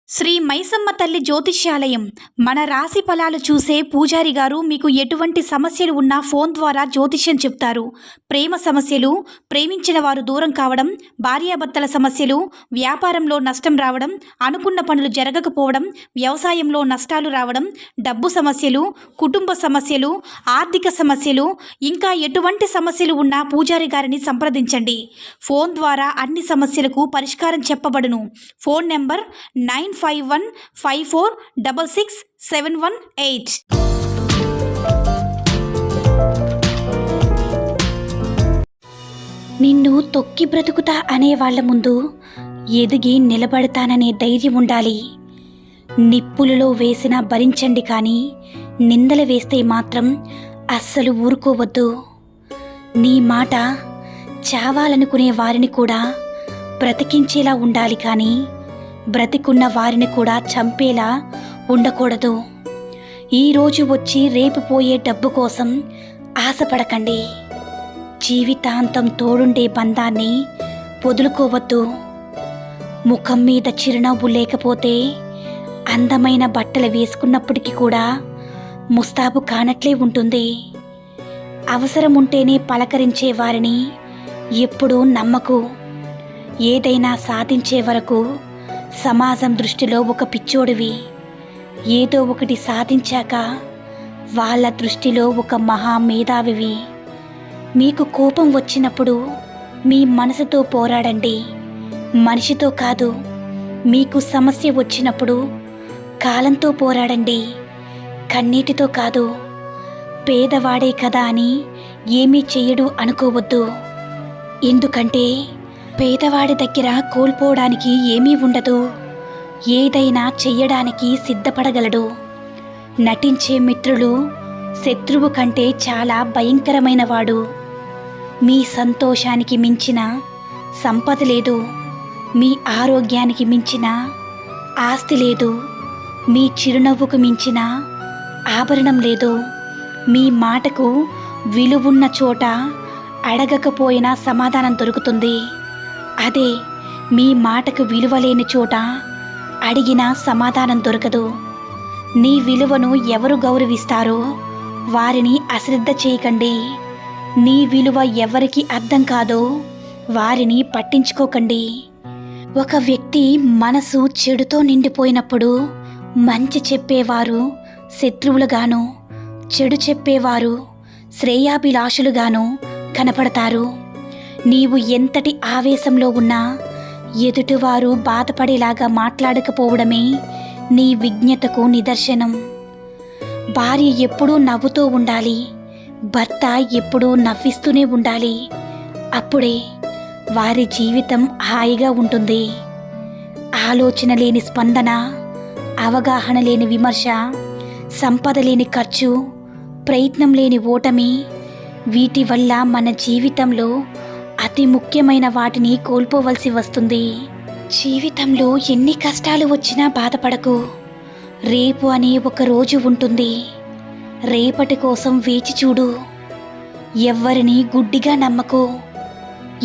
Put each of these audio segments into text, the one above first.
శ్రీ మైసమ్మ తల్లి జ్యోతిష్యాలయం మన రాశి ఫలాలు చూసే పూజారి గారు మీకు ఎటువంటి సమస్యలు ఉన్నా ఫోన్ ద్వారా జ్యోతిష్యం చెప్తారు. ప్రేమ సమస్యలు, ప్రేమించిన వారు దూరం కావడం, భార్యాభర్తల సమస్యలు, వ్యాపారంలో నష్టం రావడం, అనుకున్న పనులు జరగకపోవడం, వ్యవసాయంలో నష్టాలు రావడం, డబ్బు సమస్యలు, కుటుంబ సమస్యలు, ఆర్థిక సమస్యలు, ఇంకా ఎటువంటి సమస్యలు ఉన్నా పూజారి గారిని సంప్రదించండి. ఫోన్ ద్వారా అన్ని సమస్యలకు పరిష్కారం చెప్పబడును. Phone number 9515466718. నిన్ను తొక్కి బ్రతుకుతా అనే వాళ్ళ ముందు ఎదిగి నిలబడతాననే ధైర్యం ఉండాలి. నిప్పులలో వేసినా భరించండి, కానీ నిందలు వేస్తే మాత్రం అస్సలు ఊరుకోవద్దు. నీ మాట చావాలనుకునే వారిని కూడా బ్రతికించేలా ఉండాలి, కానీ బ్రతికున్న వారిని కూడా చంపేలా ఉండకూడదు. ఈరోజు వచ్చి రేపు పోయే డబ్బు కోసం ఆశపడకండి. జీవితాంతం తోడుండే బంధాన్ని వదులుకోవద్దు. ముఖం మీద చిరునవ్వు లేకపోతే అందమైన బట్టలు వేసుకున్నప్పటికీ కూడా ముస్తాబు కానట్లే ఉంటుంది. అవసరం ఉంటేనే పలకరించే వారిని ఎప్పుడూ నమ్మకు. ఏదైనా సాధించే వరకు సమాజం దృష్టిలో ఒక పిచ్చోడివి. ఏదో ఒకటి సాధించాక వాళ్ళ దృష్టిలో ఒక మహా మేధావివి. మీకు కోపం వచ్చినప్పుడు మీ మనసుతో పోరాడండి, మనిషితో కాదు. మీకు సమస్య వచ్చినప్పుడు కాలంతో పోరాడండి, కన్నీటితో కాదు. పేదవాడే కదా అని ఏమీ చెయ్యడు అనుకోవద్దు. ఎందుకంటే పేదవాడి దగ్గర కోల్పోవడానికి ఏమీ ఉండదు. ఏదైనా చెయ్యడానికి సిద్ధపడగలడు. నటించే మిత్రులు శత్రువు కంటే చాలా భయంకరమైనవాడు. మీ సంతోషానికి మించిన సంపద లేదు. మీ ఆరోగ్యానికి మించిన ఆస్తి లేదు. మీ చిరునవ్వుకు మించిన ఆభరణం లేదు. మీ మాటకు విలువున్న చోట అడగకపోయినా సమాధానం దొరుకుతుంది. అదే మీ మాటకు విలువలేని చోట అడిగినా సమాధానం దొరకదు. నీ విలువను ఎవరు గౌరవిస్తారో వారిని అశ్రద్ధ చేయకండి. నీ విలువ ఎవరికి అర్థం కాదో వారిని పట్టించుకోకండి. ఒక వ్యక్తి మనసు చెడుతో నిండిపోయినప్పుడు మంచి చెప్పేవారు శత్రువులుగాను, చెడు చెప్పేవారు శ్రేయాభిలాషులుగాను కనపడతారు. నీవు ఎంతటి ఆవేశంలో ఉన్నా ఎదుటివారు బాధపడేలాగా మాట్లాడకపోవడమే నీ విజ్ఞతకు నిదర్శనం. భార్య ఎప్పుడూ నవ్వుతూ ఉండాలి, భర్త ఎప్పుడూ నవ్విస్తూనే ఉండాలి. అప్పుడే వారి జీవితం హాయిగా ఉంటుంది. ఆలోచన లేని స్పందన, అవగాహన లేని విమర్శ, సంపద లేని ఖర్చు, ప్రయత్నం లేని ఓటమి, వీటి వల్ల మన జీవితంలో అతి ముఖ్యమైన వాటిని కోల్పోవలసి వస్తుంది. జీవితంలో ఎన్ని కష్టాలు వచ్చినా బాధపడకు. రేపు అనే ఒక రోజు ఉంటుంది. రేపటి కోసం వేచి చూడు. ఎవ్వరిని గుడ్డిగా నమ్మకు.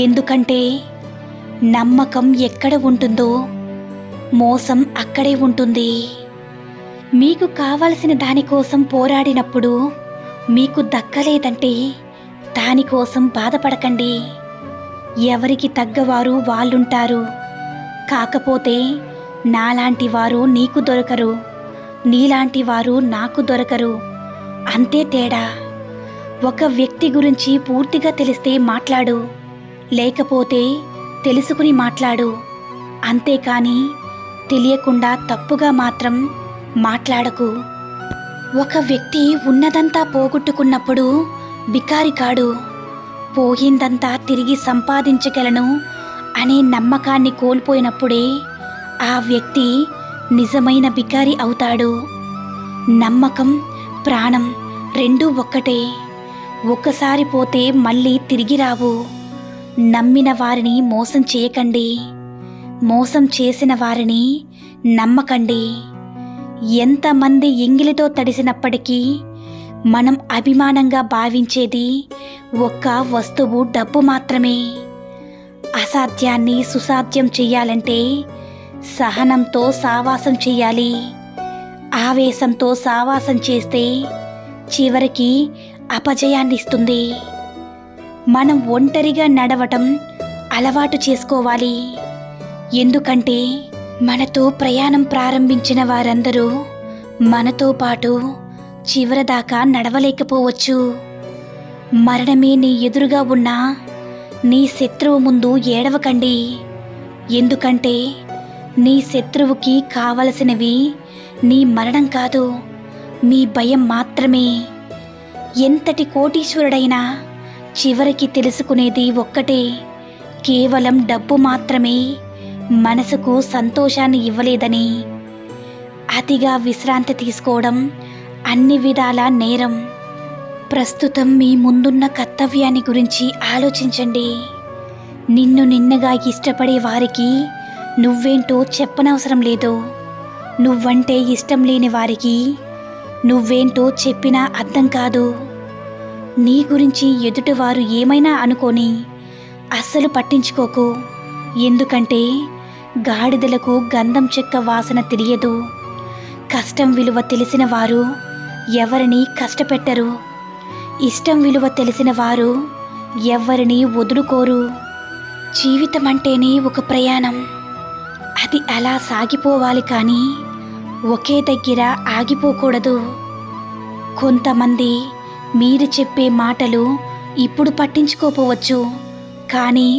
ఎందుకంటే నమ్మకం ఎక్కడ ఉంటుందో మోసం అక్కడే ఉంటుంది. మీకు కావలసిన దానికోసం పోరాడినప్పుడు మీకు దక్కలేదంటే దానికోసం బాధపడకండి. ఎవరికి తగ్గవారు వాళ్ళుంటారు. కాకపోతే నాలాంటి వారు నీకు దొరకరు, నీలాంటి వారు నాకు దొరకరు, అంతే తేడా. ఒక వ్యక్తి గురించి పూర్తిగా తెలిస్తే మాట్లాడు, లేకపోతే తెలుసుకుని మాట్లాడు. అంతేకాని తెలియకుండా తప్పుగా మాత్రం మాట్లాడకు. ఒక వ్యక్తి ఉన్నదంతా పోగొట్టుకున్నప్పుడు బికారి కాడు. పోయిందంతా తిరిగి సంపాదించగలను అనే నమ్మకాన్ని కోల్పోయినప్పుడే ఆ వ్యక్తి నిజమైన బికారి అవుతాడు. నమ్మకం, ప్రాణం రెండూ ఒక్కటే. ఒక్కసారి పోతే మళ్ళీ తిరిగి రావు. నమ్మిన వారిని మోసం చేయకండి. మోసం చేసిన వారిని నమ్మకండి. ఎంతమంది ఎంగిలితో తడిసినప్పటికీ మనం అభిమానంగా భావించేది ఒక్క వస్తువు, డబ్బు మాత్రమే. అసాధ్యాన్ని సుసాధ్యం చెయ్యాలంటే సహనంతో సావాసం చేయాలి. ఆవేశంతో సావాసం చేస్తే చివరికి అపజయాన్నిస్తుంది. మనం ఒంటరిగా నడవటం అలవాటు చేసుకోవాలి. ఎందుకంటే మనతో ప్రయాణం ప్రారంభించిన వారందరూ మనతో పాటు చివరిదాకా నడవలేకపోవచ్చు. మరణమే నీ ఎదురుగా ఉన్నా నీ శత్రువు ముందు ఏడవకండి. ఎందుకంటే నీ శత్రువుకి కావలసినవి నీ మరణం కాదు, మీ భయం మాత్రమే. ఎంతటి కోటీశ్వరుడైనా చివరికి తెలుసుకునేది ఒక్కటే, కేవలం డబ్బు మాత్రమే మనసుకు సంతోషాన్ని ఇవ్వలేదని. అతిగా విశ్రాంతి తీసుకోవడం అన్ని విధాల నేరం. ప్రస్తుతం మీ ముందున్న కర్తవ్యాన్ని గురించి ఆలోచించండి. నిన్ను నిన్నగా ఇష్టపడే వారికి నువ్వేంటో చెప్పనవసరం లేదు. నువ్వంటే ఇష్టం లేని వారికి నువ్వేంటో చెప్పినా అర్థం కాదు. నీ గురించి ఎదుటివారు ఏమైనా అనుకొని అస్సలు పట్టించుకోకు. ఎందుకంటే గాడిదలకు గంధం చెక్క వాసన తెలియదు. కష్టం విలువ తెలిసిన వారు ఎవరిని కష్టపెట్టరు. ఇష్టం విలువ తెలిసిన వారు ఎవరిని వదులుకోరు. జీవితం అంటేనే ఒక ప్రయాణం. అది అలా సాగిపోవాలి, కానీ ఒకే దగ్గర ఆగిపోకూడదు. కొంతమంది మీరు చెప్పే మాటలు ఇప్పుడు పట్టించుకోపోవచ్చు, కానీ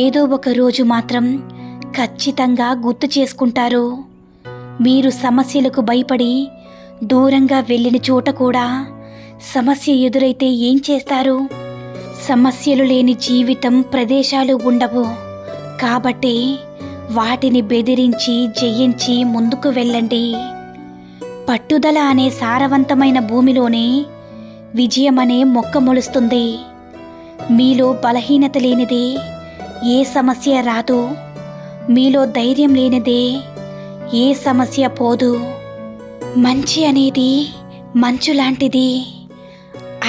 ఏదో ఒక రోజు మాత్రం ఖచ్చితంగా గుర్తు చేసుకుంటారు. మీరు సమస్యలకు భయపడి దూరంగా వెళ్ళిన చోట కూడా సమస్య ఎదురైతే ఏం చేస్తారు? సమస్యలు లేని జీవితం, ప్రదేశాలు ఉండవు. కాబట్టి వాటిని బెదిరించి జయించి ముందుకు వెళ్ళండి. పట్టుదల అనే సారవంతమైన భూమిలోనే విజయం అనే మొక్క మొలుస్తుంది. మీలో బలహీనత లేనిదే ఏ సమస్య రాదు. మీలో ధైర్యం లేనిదే ఏ సమస్య పోదు. మంచి అనేది మంచు లాంటిది.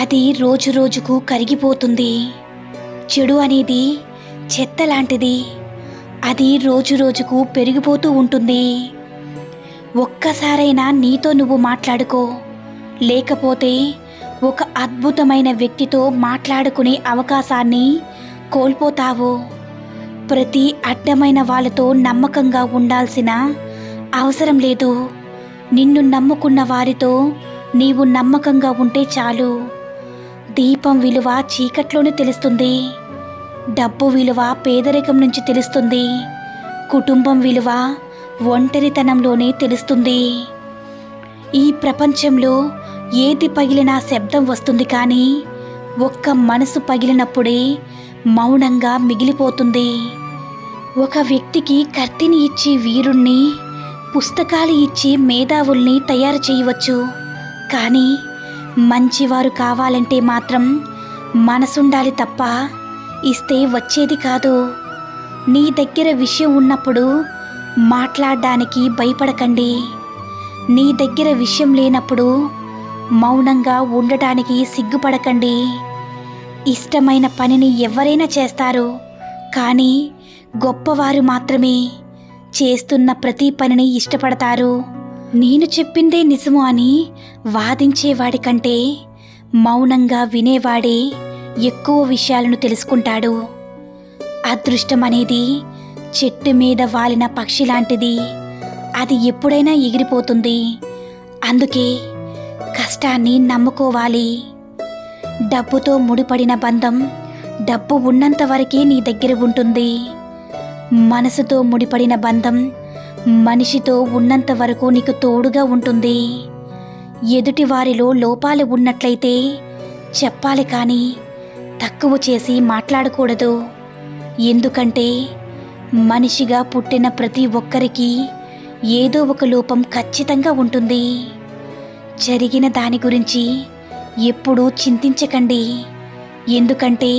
అది రోజు రోజుకు కరిగిపోతుంది. చెడు అనేది చెత్త లాంటిది. అది రోజు రోజుకు పెరిగిపోతూ ఉంటుంది. ఒక్కసారైనా నీతో నువ్వు మాట్లాడుకో. లేకపోతే ఒక అద్భుతమైన వ్యక్తితో మాట్లాడుకునే అవకాశాన్ని కోల్పోతావు. ప్రతి అడ్డమైన వాళ్ళతో నమ్మకంగా ఉండాల్సిన అవసరం లేదు. నిన్ను నమ్ముకున్న వారితో నీవు నమ్మకంగా ఉంటే చాలు. దీపం విలువ చీకట్లోనే తెలుస్తుంది. డబ్బు విలువ పేదరికం నుంచి తెలుస్తుంది. కుటుంబం విలువ ఒంటరితనంలోనే తెలుస్తుంది. ఈ ప్రపంచంలో ఏది పగిలినా శబ్దం వస్తుంది, కానీ ఒక్క మనసు పగిలినప్పుడే మౌనంగా మిగిలిపోతుంది. ఒక వ్యక్తికి కత్తిని ఇచ్చి వీరుణ్ణి, పుస్తకాలు ఇచ్చి మేధావుల్ని తయారు చేయవచ్చు, కానీ మంచివారు కావాలంటే మాత్రం మనసుండాలి తప్ప ఇస్తే వచ్చేది కాదు. నీ దగ్గర విషయం ఉన్నప్పుడు మాట్లాడడానికి భయపడకండి. నీ దగ్గర విషయం లేనప్పుడు మౌనంగా ఉండటానికి సిగ్గుపడకండి. ఇష్టమైన పనిని ఎవరైనా చేస్తారు, కానీ గొప్పవారు మాత్రమే చేస్తున్న ప్రతి పనిని ఇష్టపడతారు. నేను చెప్పిందే నిజము అని వాదించేవాడి కంటే మౌనంగా వినేవాడే ఎక్కువ విషయాలను తెలుసుకుంటాడు. అదృష్టం అనేది చెట్టు మీద వాలిన పక్షి లాంటిది. అది ఎప్పుడైనా ఎగిరిపోతుంది. అందుకే కష్టాన్ని నమ్ముకోవాలి. డబ్బుతో ముడిపడిన బంధం డబ్బు ఉన్నంత వరకే నీ దగ్గర ఉంటుంది. మనసుతో ముడిపడిన బంధం మనిషితో ఉన్నంత వరకు నీకు తోడుగా ఉంటుంది. ఎదుటి వారిలో లోపాలు ఉన్నట్లయితే చెప్పాలి, కానీ తక్కువ చేసి మాట్లాడకూడదు. ఎందుకంటే మనిషిగా పుట్టిన ప్రతి ఒక్కరికి ఏదో ఒక లోపం ఖచ్చితంగా ఉంటుంది. జరిగిన దాని గురించి ఎప్పుడూ చింతించకండి. ఎందుకంటే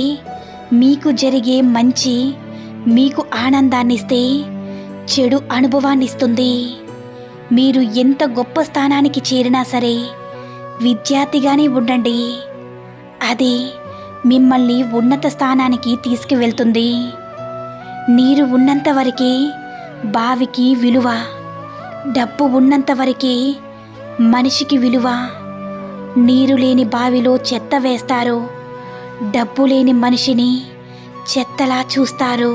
మీకు జరిగే మంచి మీకు ఆనందాన్నిస్తే, చెడు అనుభవాన్నిస్తుంది. మీరు ఎంత గొప్ప స్థానానికి చేరినా సరే విద్యార్థిగానే ఉండండి. అది మిమ్మల్ని ఉన్నత స్థానానికి తీసుకువెళ్తుంది. నీరు ఉన్నంత వరకే బావికి విలువ. డబ్బు ఉన్నంత వరకే మనిషికి విలువ. నీరు లేని బావిలో చెత్త వేస్తారు. డబ్బు లేని మనిషిని చెత్తలా చూస్తారు.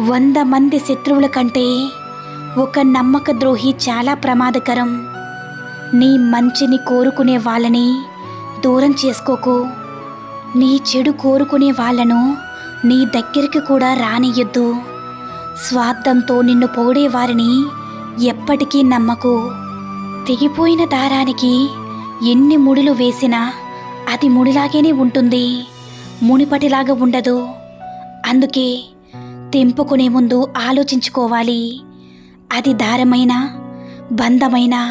100 మంది శత్రువుల కంటే ఒక నమ్మక ద్రోహి చాలా ప్రమాదకరం. నీ మంచిని కోరుకునే వాళ్ళని దూరం చేసుకోకు. నీ చెడు కోరుకునే వాళ్ళను నీ దగ్గరికి కూడా రానియ్యొద్దు. స్వార్థంతో నిన్ను పొగిడే వారిని ఎప్పటికీ నమ్మకు. తెగిపోయిన దారానికి ఎన్ని ముడులు వేసినా అది ముడిలాగానే ఉంటుంది, మునిపటిలాగా ఉండదు. అందుకే తెంపుకునే ముందు ఆలోచించుకోవాలి. అది దారమైనా బంధమైనా.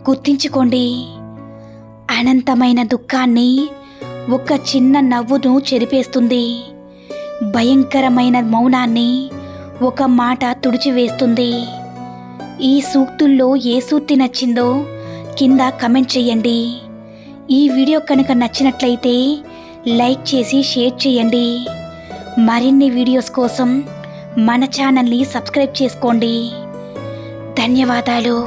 గుర్తించుకోండి, అనంతమైన దుఃఖాన్ని ఒక చిన్న నవ్వును చెరిపేస్తుంది. భయంకరమైన మౌనాన్ని ఒక మాట తుడిచివేస్తుంది. ఈ సూక్తుల్లో ఏ సూక్తి నచ్చిందో కింద కమెంట్ చేయండి. ఈ వీడియో కనుక నచ్చినట్లయితే లైక్ చేసి షేర్ చేయండి. మరిన్ని వీడియోస్ కోసం మన ఛానల్ని సబ్స్క్రైబ్ చేసుకోండి. ధన్యవాదాలు.